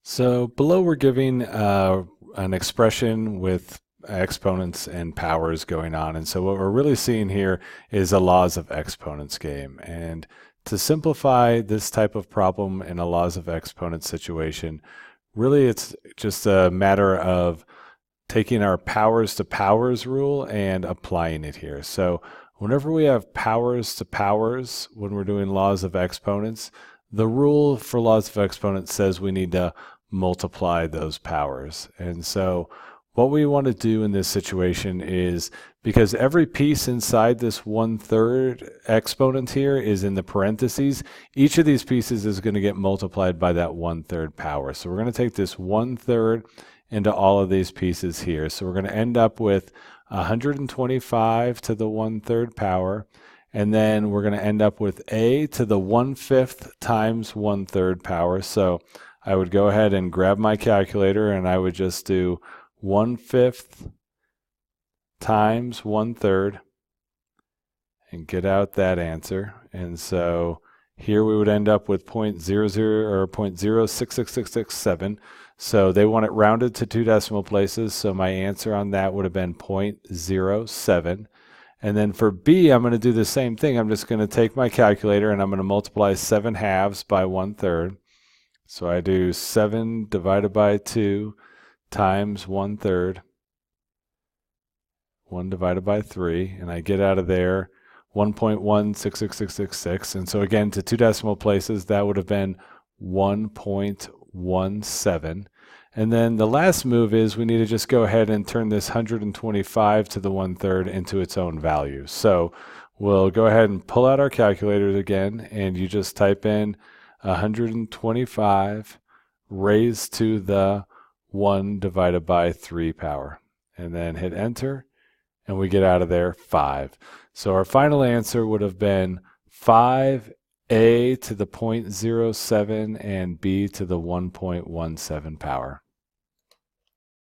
So below we're giving an expression with exponents and powers going on. And so what we're really seeing here is a laws of exponents game. And to simplify this type of problem in a laws of exponents situation, really it's just a matter of taking our powers to powers rule and applying it here. So whenever we have powers to powers, when we're doing laws of exponents, the rule for laws of exponents says we need to multiply those powers. And so what we want to do in this situation is, because every piece inside this 1/3 exponent here is in the parentheses, each of these pieces is going to get multiplied by that 1/3 power. So we're going to take this 1/3 into all of these pieces here. So we're going to end up with 125 to the 1/3 power, and then we're going to end up with a to the 1/5 times 1/3 power. So I would go ahead and grab my calculator and I would just do 1/5 times 1/3 and get out that answer. And so here we would end up with 0.00 or 0.066667. So they want it rounded to 2 decimal places. So my answer on that would have been 0.07. And then for B, I'm going to do the same thing. I'm just going to take my calculator and I'm going to multiply 7/2 by 1/3. So I do 7 divided by 2 times 1/3, 1 divided by 3, and I get out of there 1.166666. And so again, to 2 decimal places, that would have been 1.17. And then the last move is we need to just go ahead and turn this 125 to the 1/3 into its own value. So we'll go ahead and pull out our calculators again, and you just type in 125 raised to the 1 divided by 3 power, and then hit enter, and we get out of there 5. So our final answer would have been 5a to the 0.07 and b to the 1.17 power.